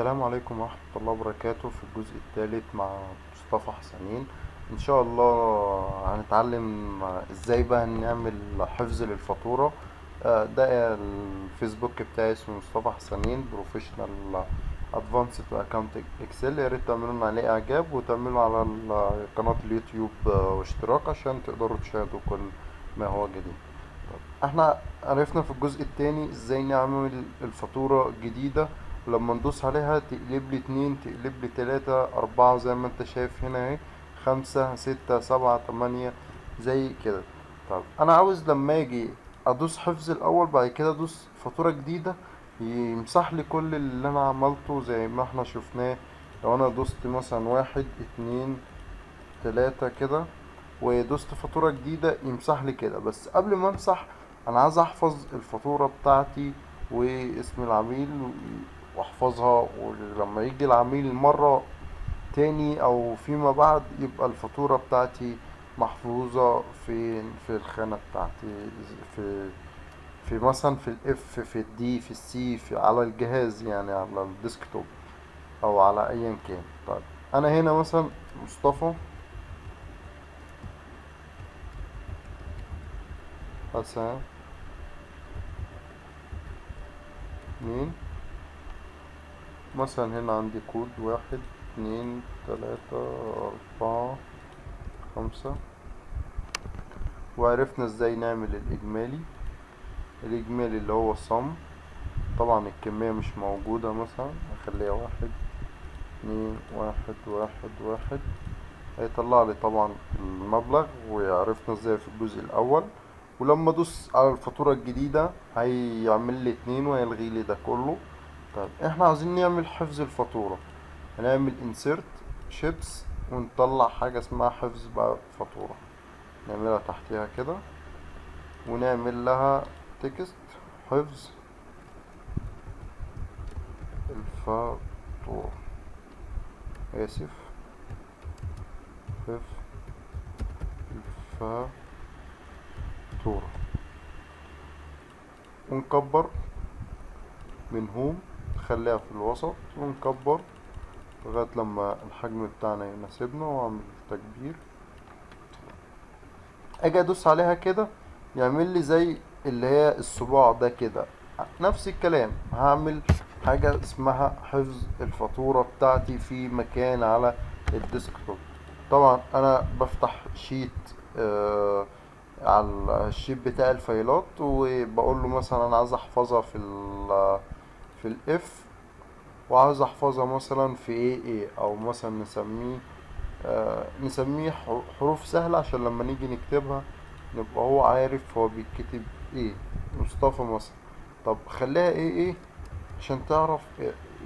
السلام عليكم ورحمة الله وبركاته. في الجزء الثالث مع مصطفى حسنين إن شاء الله هنتعلم إزاي بقى نعمل حفظ للفاتورة. ده الفيسبوك بتاعي اسمه مصطفى حسنين بروفيشنال ادفانسد اكاونت اكسل. يا ريت تعملوا لنا عليه اعجاب وتعملوا على قناة اليوتيوب واشتراك عشان تقدروا تشاهدوا كل ما هو جديد. احنا عرفنا في الجزء التاني ازاي نعمل الفاتورة جديدة، لما ندوس عليها تقلب لي اتنين، تقلب لي تلاتة، اربعة، زي ما انت شايف هنا اهي، خمسة، ستة، سبعة، تمانية، زي كده. طب انا عاوز لما اجي ادوس حفظ الاول، بعد كده ادوس فاتورة جديدة، يمسح لي كل اللي انا عملته زي ما احنا شفناه. لو انا دوست مثلا واحد، اتنين، تلاتة كده، ودوست فاتورة جديدة، يمسح لي كده. بس قبل ما امسح، انا عايز احفظ الفاتورة بتاعتي واسم العميل واحفظها، ولما يجي العميل مرة تاني او فيما بعد يبقى الفاتورة بتاعتي محفوظة في الخانة بتاعتي، في مثلا في الاف، في الدي، في السي، في على الجهاز، يعني على الديسكتوب او على ايا كان. طيب انا هنا مثلا مصطفى حسن مين. مثلا هنا عندي كود واحد، اتنين، تلاتة، أربعة، خمسة. وعرفنا ازاي نعمل الإجمالي اللي هو الصم. طبعا الكمية مش موجودة، مثلا أخليها واحد، اتنين، واحد، واحد، واحد. هيطلع لي طبعا المبلغ، وعرفنا ازاي في الجزء الأول. ولما ادوس على الفاتورة الجديدة هيعمل لي اتنين وهيلغي لي ده كله. طيب احنا عاوزين نعمل حفظ الفاتورة، هنعمل insert chips ونطلع حاجة اسمها حفظ بقى فاتورة. نعملها تحتها كده ونعمل لها تكست حفظ الفاتورة، آسف، حفظ الفاتورة. ونكبر من هوم، نخليها في الوسط ونكبر لغاية لما الحجم بتاعنا يناسبنا، واعمل تكبير. اجي ادوس عليها كده يعمل لي زي اللي هي الصباع ده كده. نفس الكلام هعمل حاجة اسمها حفظ الفاتورة بتاعتي في مكان على الديسكتوب. طبعا انا بفتح شيت، على الشيت بتاع الفايلات، وبقول له مثلا انا عايز احفظها في الاف، وعاوز احفظها مثلا في ايه او مثلا نسميه حروف سهلة عشان لما نيجي نكتبها نبقى هو عارف هو بيتكتب ايه. مصطفى مثلا. طب خليها ايه عشان تعرف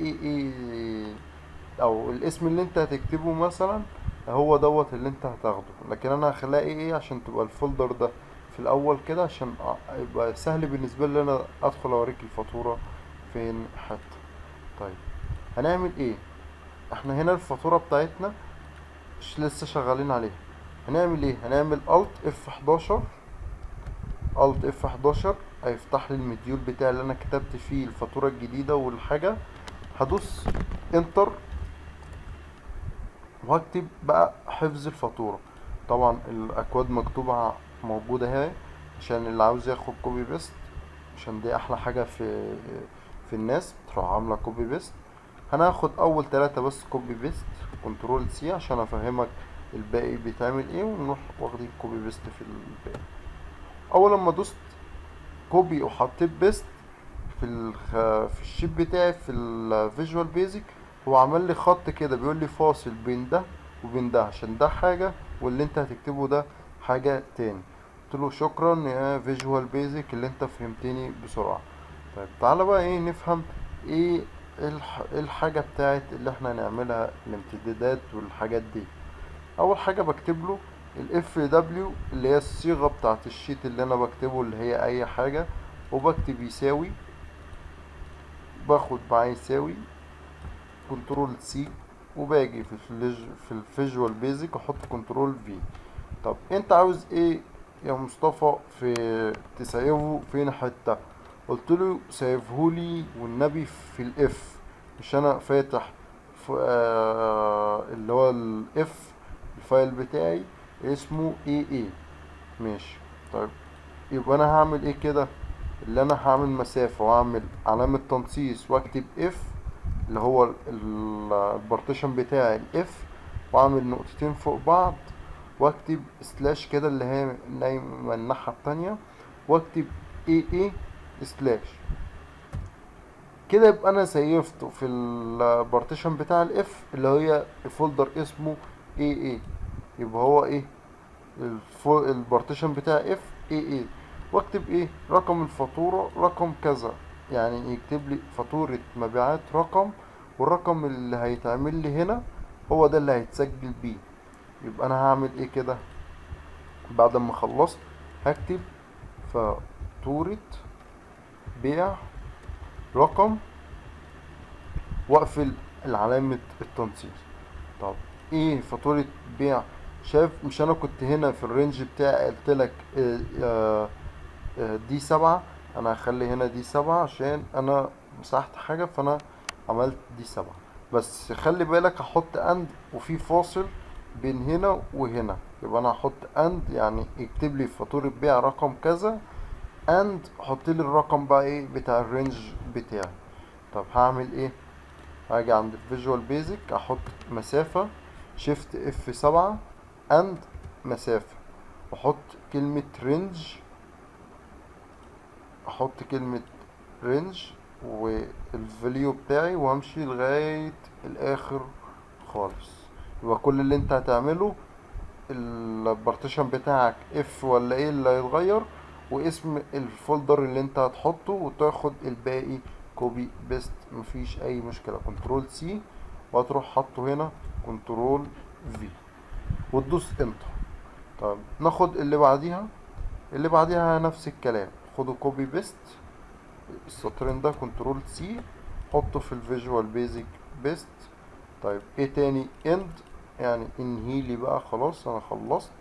ايه او الاسم اللي انت هتكتبه مثلا هو دوت اللي انت هتاخده. لكن انا هخليها ايه عشان تبقى الفولدر ده في الاول كده، عشان يبقى سهل بالنسبة لي انا ادخل اوريك الفاتورة فين حتى. طيب هنعمل ايه؟ احنا هنا الفاتورة بتاعتنا مش لسه شغالين عليها. هنعمل ايه؟ هنعمل Alt F11. Alt F11 هيفتح لي المديول بتاعي اللي انا كتبت فيه الفاتورة الجديدة والحاجة. هدوس انتر وهكتب بقى حفظ الفاتورة. طبعا الاكواد مكتوبة موجودة اهي عشان اللي عاوز ياخد كوبي بيست، عشان دي احلى حاجة في الناس بتروح عاملة كوبي بيست. هناخد اول تلاتة بس كوبي بيست، كنترول سي عشان افهمك الباقي بيتعمل ايه، ونروح واخدين كوبي بيست في الباقي. اول لما دوست كوبي وحطيت بيست في الشيت بتاعي في الفيجوال بيزك، هو عمل لي خط كده بيقول لي فاصل بين ده وبين ده، عشان ده حاجة واللي انت هتكتبه ده حاجة تاني. قلت له شكرا يا فيجوال بيزك اللي انت فهمتني بسرعة. طيب تعالى بقى ايه نفهم ايه إيه الحاجة بتاعت اللي احنا نعملها، الامتدادات والحاجات دي. اول حاجة بكتب له الاف دبليو اللي هي الصيغة بتاعت الشيت اللي انا بكتبه، اللي هي اي حاجة، وبكتب يساوي، باخد معاه يساوي، كنترول سي، وباجي في الفيجوال بيزك احط كنترول في. طب انت عاوز ايه يا مصطفى في تسيفه فين حتة؟ قلت له سيفهولي والنبي في الاف. مش انا فاتح اللي هو الاف الفايل بتاعي اسمه اي اي. ماشي. طيب يبقى انا هعمل ايه كده؟ اللي انا هعمل مسافة واعمل علامة تنصيص واكتب اف اللي هو البارتيشن بتاعي الاف، واعمل نقطتين فوق بعض واكتب سلاش كده اللي هي نايمة الناحية التانية، واكتب اي اي سلاش كده. يبقى انا سيفته في البارتيشن بتاع الاف اللي هي الفولدر اسمه اي اي. يبقى هو ايه البارتيشن بتاع اف اي اي، واكتب ايه رقم الفاتورة رقم كذا، يعني يكتب لي فاتورة مبيعات رقم، والرقم اللي هيتعمل لي هنا هو ده اللي هيتسجل بيه. يبقى انا هعمل ايه كده بعد ما خلصت؟ هكتب فاتورة بيع رقم واقفل العلامة التنصيص. طب ايه فاتورة بيع؟ شايف مش انا كنت هنا في الرينج بتاعي قلت لك دي 7؟ انا هخلي هنا دي 7 عشان انا مسحت حاجة، فانا عملت دي 7. بس خلي بالك هحط اند وفي فاصل بين هنا وهنا، يبقى انا هحط اند يعني يكتب لي فاتورة بيع رقم كذا، اند حط لي الرقم بقى ايه بتاع الرينج بتاعي. طب هعمل ايه؟ هاجي عند الفيجوال بيزك احط مسافة شيفت اف 7 اند مسافة، واحط كلمة رينج، احط كلمة رينج والفاليو بتاعي وامشي لغاية الاخر خالص. يبقى كل اللي انت هتعمله البارتيشن بتاعك اف ولا ايه اللي هيتغير، واسم الفولدر اللي انت هتحطه، وتاخد الباقي كوبي بيست مفيش اي مشكلة. كنترول سي وهتروح حاطه هنا كنترول في وتدوس انتر. طيب ناخد اللي بعديها. اللي بعديها نفس الكلام، خدوا كوبي بيست السطرين ده كنترول سي حطه في الفيجوال بيزك بيست. طيب ايه تاني؟ اند يعني انهي لي بقى، خلاص انا خلصت،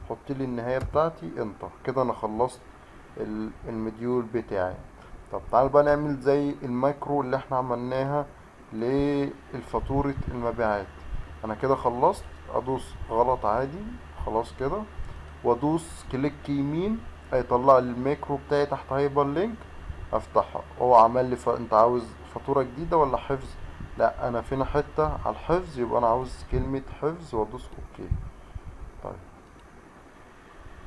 حط لي النهاية بتاعتي انتر كده انا خلصت المديول بتاعي. طب تعال بقى نعمل زي المايكرو اللي احنا عملناها للفاتورة المبيعات. انا كده خلصت، ادوس غلط عادي خلاص كده، وادوس كليك يمين هيطلع لي المايكرو بتاعي تحت هايبر لينك، افتحها. هو عمل لي انت عاوز فاتورة جديدة ولا حفظ؟ لا انا فينا حتة على الحفظ، يبقى انا عاوز كلمة حفظ وادوس اوكي. طيب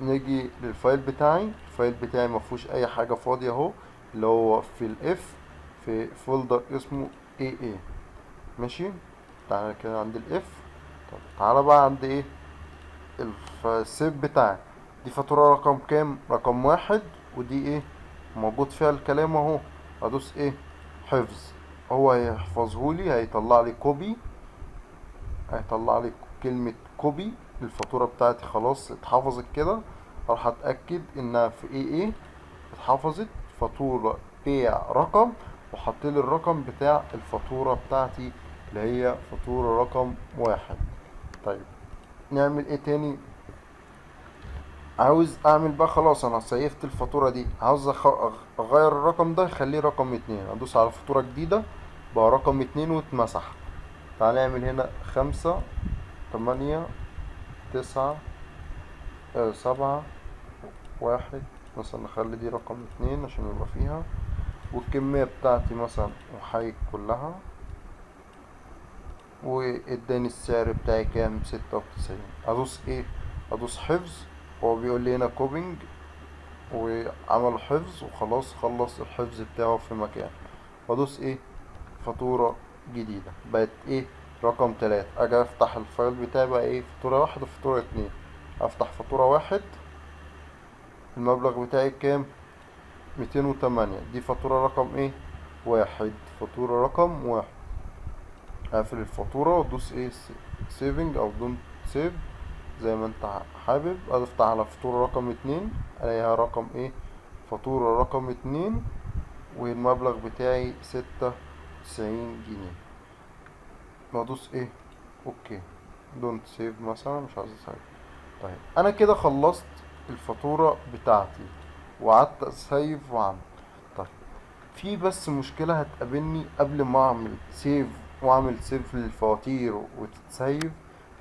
نيجي للفايل بتاعي. الفايل بتاعي مفهوش اي حاجة فاضية اهو، اللي هو في الاف في فولدر اسمه اي اي. ماشي. تعالى كده عند الاف. طب تعالى بقى عند ايه السيف بتاعي. دي فاتورة رقم كام؟ رقم 1. ودي ايه موجود فيها الكلام اهو. ادوس ايه حفظ، هو هيحفظهولي، هيطلع لي كوبي، هيطلع لي كلمة كوبي. الفاتورة بتاعتي خلاص اتحفظت كده، اروح اتأكد انها في ايه اتحفظت فاتورة بيع رقم، وحط لي الرقم بتاع الفاتورة بتاعتي اللي هي فاتورة رقم 1. طيب نعمل ايه تاني؟ عاوز اعمل بقى خلاص انا سيفت الفاتورة دي، عاوز اغير الرقم ده اخليه رقم 2، ادوس على فاتورة جديدة بقى رقم 2 واتمسح. تعال نعمل هنا 5 8 9 7 1 مثلا، نخلي دي رقم 2 عشان يبقى فيها، والكمية بتاعتي مثلا وحايد كلها، واداني السعر بتاعي كام؟ 96. ادوس ايه؟ ادوس حفظ. هو بيقول لي هنا كوبينج، وعمل حفظ وخلاص خلص الحفظ بتاعه في مكان. وادوس ايه فاتورة جديدة بقت ايه رقم 3. اجي افتح الفايل بتاعي بقى ايه فاتورة 1 وفاتورة 2. افتح فاتورة 1 المبلغ بتاعي كام؟ 208. دي فاتورة رقم ايه 1. فاتورة رقم 1. اقفل الفاتورة وادوس ايه سيفنج او دونت سيف زي ما انت حابب. افتح على فاتورة رقم 2 الاقيها رقم ايه فاتورة رقم 2، والمبلغ بتاعي 96 جنيه. وادوس ايه اوكي دونت سيف مثلا، مش عايز اسيف. طيب انا كده خلصت الفاتورة بتاعتي وقعدت اسيف وعمل. طيب في بس مشكلة هتقابلني قبل ما اعمل سيف واعمل سيف للفواتير وتتسيف.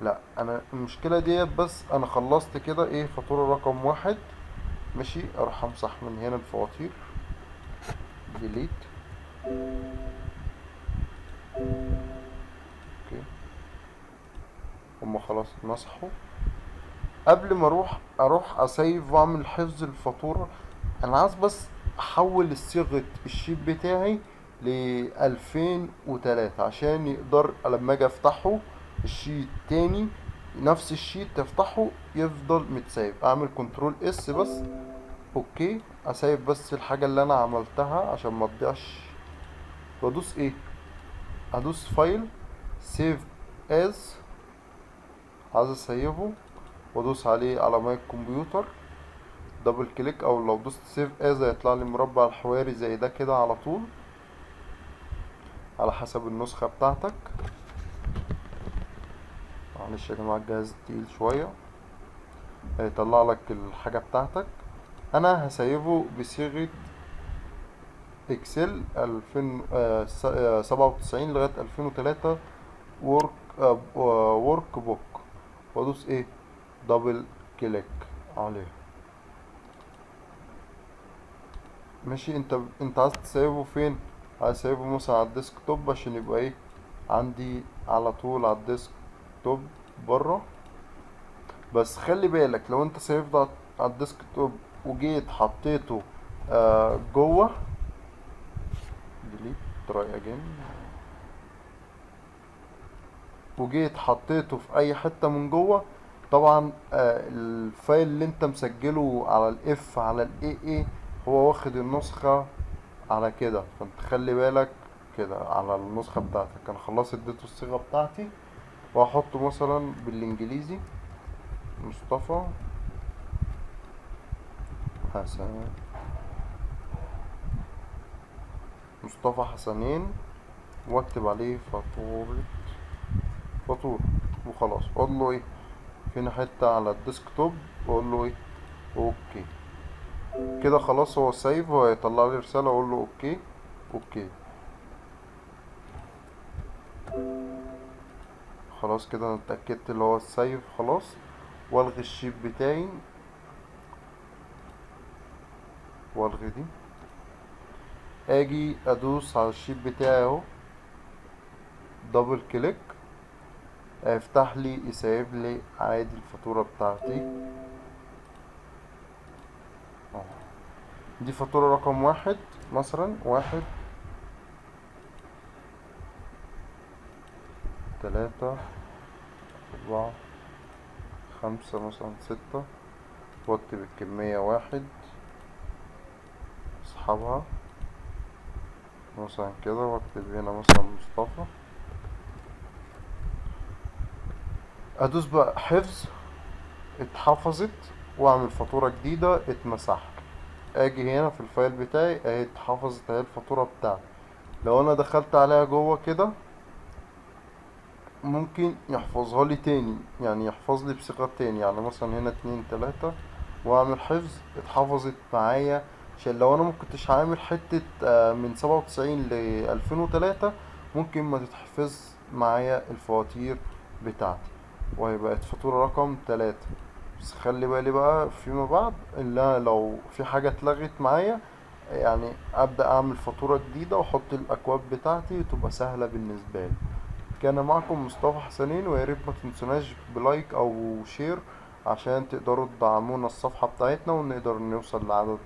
لا، انا المشكلة ديت بس انا خلصت كده ايه فاتورة رقم واحد. ماشي، اروح امسح من هنا الفواتير، ديليت. اوكي، هما خلاص اتمسحوا. قبل ما اروح اسيف واعمل حفظ الفاتورة، انا عايز بس احول الصيغة الشيت بتاعي ل 2003 عشان يقدر لما اجي افتحه الشيت تاني، نفس الشيت تفتحه يفضل متسايب. اعمل كنترول اس بس. اوكي، اسيب بس الحاجة اللي انا عملتها عشان ما تضيعش. وادوس ايه، ادوس فايل، سيف از، عايز اسيبه، وادوس عليه على ماي كمبيوتر، دبل كليك، او لو دوست سيف از هيطلع لي مربع الحواري زي ده كده على طول، على حسب النسخة بتاعتك. معلش يا جماعة الجهاز تقيل شوية. هيطلع لك الحاجة بتاعتك. انا هسيبه بصيغة اكسل 2097 لغاية 2003 ورك ورك بوك. وادوس ايه، دبل كليك عليه. ماشي، انت عايز تسيبه فين؟ عايز تسيبه مثلا على الديسك توب عشان يبقى ايه عندي على طول على الديسك توب بره. بس خلي بالك لو انت سيفه على الديسك توب وجيت حطيته جوه، ديليت، تراي اجين، وجيت حطيته في اي حتة من جوه، طبعا الفايل اللي انت مسجله على الاف على الاي اي هو واخد النسخة على كده. فانت خلي بالك كده على النسخة بتاعتك. انا خلاص اديته الصيغة بتاعتي، وهحطه مثلا بالانجليزي، مصطفى حسن، مصطفى حسنين، واكتب عليه فاتورة وخلاص. اقول له ايه، فينا حتة على الديسكتوب، واقول له ايه، اوكي. كده خلاص هو سايف، وهيطلع لي رسالة اقول له اوكي. اوكي، خلاص كده انا اتأكدت اللي هو السايف خلاص. والغي الشيب بتاعي، والغي دي. اجي ادوس على الشيب بتاعي اهو، دبل كليك، هيفتح لي يسيب لي عادي الفاتورة بتاعتي. دي فاتورة رقم واحد، مثلا واحد، تلاتة، أربعة، خمسة، مثلا ستة. واكتب الكمية واحد، اسحبها مثلا كده، واكتب هنا مثلا مصطفى. ادوس بقى حفظ، اتحفظت، واعمل فاتورة جديدة اتمسح. اجي هنا في الفايل بتاعي اهي اتحفظت اهي الفاتورة بتاعتي. لو انا دخلت عليها جوه كده ممكن يحفظها لي تاني، يعني يحفظ لي بصيغة تاني. يعني مثلا هنا اتنين تلاتة، واعمل حفظ، اتحفظت معايا. عشان لو انا مكنتش عامل حتة من 97 ل 2003 ممكن ما تتحفظ معايا الفواتير بتاعتي، وهي بقت فاتورة رقم تلاتة. بس خلي بالي بقى فيما بعد ان أنا لو في حاجة اتلغت معايا، يعني ابدأ اعمل فاتورة جديدة واحط الاكواد بتاعتي وتبقى سهلة بالنسبة لي. كان معكم مصطفى حسنين، ويا ريت ما تنسوناش بلايك او شير عشان تقدروا تدعمونا الصفحة بتاعتنا ونقدر نوصل لعدد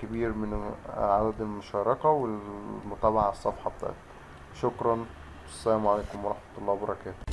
كبير من عدد المشاركة والمتابعة على الصفحة بتاعتنا. شكرا، السلام عليكم ورحمة الله وبركاته.